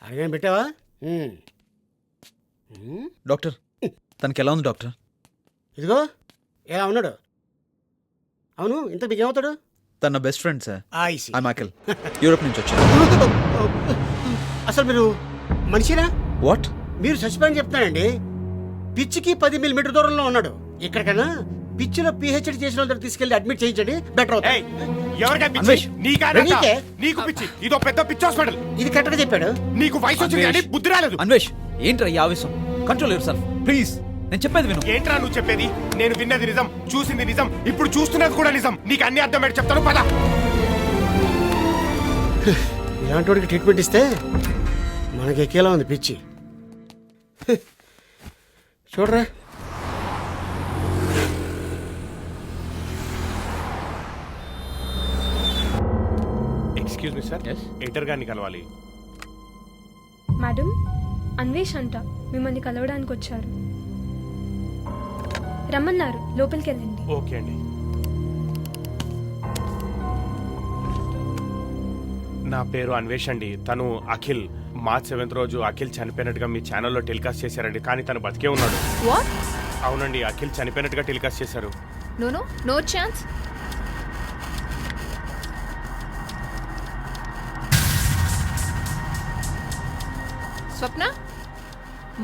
అడిగా పెట్టావా? డాక్టర్ తనకి ఎలా ఉంది డాక్టర్? ఇదిగో ఎలా ఉన్నాడు? అవును, ఇంత మీకు ఏమవుతాడు? తన best friend sir. I see I Michael, Europe నుంచి వచ్చాను. అసలు మీరు మనిషినా? వాట్? మీరు చచ్చిపోయిన చెప్తానండి. పిచ్చికి 10 మిల్లీమీటర్ దూరంలో ఉన్నాడు. ఇక్కడికన్నా పిచ్చిలో పిహెచ్డి చేసిన వాళ్ళని తీసుకెళ్లి అడ్మిట్ చేయించండి, బెటర్ అవుతుంది. నీకు పిచ్చి, ఇదో పెద్ద పిచ్చి హాస్పిటల్. ఇది కరెక్ట్గా చెప్పాడు. నీకు వయసు వచ్చింది కానీ బుద్ధి రాలేదు. అన్వేష్, ఏంట్రా ఈ ఆవేశం? Control your self please. నేను చెప్పేది విను. ఏంట్రా నువ్వు చెప్పేది? నేను విన్నది నిజం, చూసింది నిజం, ఇప్పుడు చూస్తున్నది కూడా నిజం. నీకు అన్ని అర్థమయ్యేది చెప్తాను, పద. ఇలాంటి వాడికి ట్రీట్మెంట్ ఇస్తే మనకి ఎక్కేలా ఉంది పిచ్చి. చూడరా, ఎక్స్క్యూజ్ మీ సార్, ఎడిటర్ గారిని కలవాలి. మేడం, అన్వేష్ అంట మిమ్మల్ని కలవడానికి వచ్చారు. రమ్మన్నారు, లోపలికి వెళ్ళండి. ఓకే అండి. నా పేరు అన్వేష్ అండి. తను అఖిల్. మార్చ్ 7th రోజు అఖిల్ చనిపోయినట్టుగా మీ ఛానల్లో టెలికాస్ట్ చేశారండి, కానీ తను బతికే ఉన్నాడు. వాట్? అవునండి, అఖిల్ చనిపోయినట్టుగా టెలికాస్ట్ చేశారు. No chance. Swapna,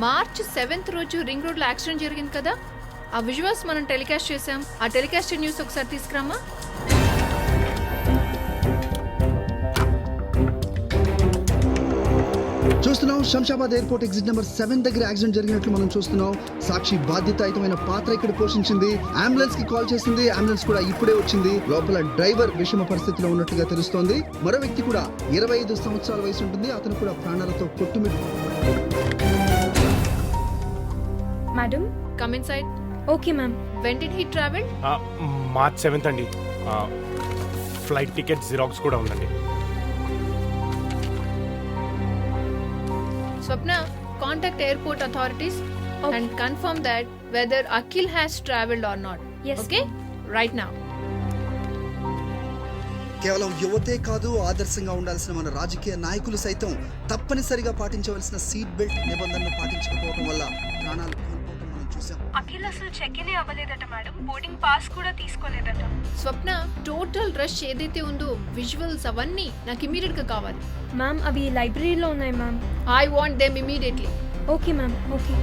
March 7th రోజు రింగ్ రోడ్ లో యాక్సిడెంట్ జరిగింది కదా, ఆ విజువల్స్ మనం టెలికాస్ట్ చేసాం. ఆ టెలికాస్ట్ న్యూస్ ఒకసారి తీసుకురామా. చూస్తున్నాం శంషాబాద్ ఎయిర్పోర్ట్ ఎగ్జిట్ నెంబర్ 7 దగ్గర యాక్సిడెంట్ జరిగినట్లు మనం చూస్తున్నాం. సాక్షి బాధ్యతాయుతమైన పాత్ర ఇక్కడ పోషించింది. అంబులెన్స్ కి కాల్ చేసింది, అంబులెన్స్ కూడా ఇప్పుడే వచ్చింది. లోపల డ్రైవర్ విషమ పరిస్థితిలో ఉన్నట్టుగా తెలుస్తోంది. మరో వ్యక్తి కూడా 25 సంవత్సరాల వయసు ఉంటుంది, అతను కూడా ప్రాణాలతో కొట్టుమిట్టు. Madam, come inside. Okay ma'am. When did he travel? March 7th అండి. ఫ్లైట్ టికెట్ జిరాక్స్ కూడా ఉందండి. Swapna, contact airport authorities and confirm that whether Akhil has travelled or not. Yes. Okay? Right now. కేవలం యువతే కాదు, ఆదర్శంగా ఉండాల్సిన మన రాజకీయ నాయకులు సైతం తప్పనిసరిగా పాటించవలసిన సీట్ బెల్ట్ నిబంధనలు పాటించకపోవడం వల్ల ప్రాణాలు కోల్పోవడం మనం చూసాం. అఖిల్ అసలు చెక్ ఇన్ అవ్వలేదట మేడం, బోర్డింగ్ పాస్ కూడా తీసుకోలేదట. స్వప్న, టోటల్ రష్ ఏదైతే ఉందో విజువల్స్ అవన్నీ నాకు ఇమీడియట్ గా కావాలి. మ్యామ్, అవి లైబ్రరీలో ఉన్నాయి ma'am. I want them immediately. Okay ma'am, okay.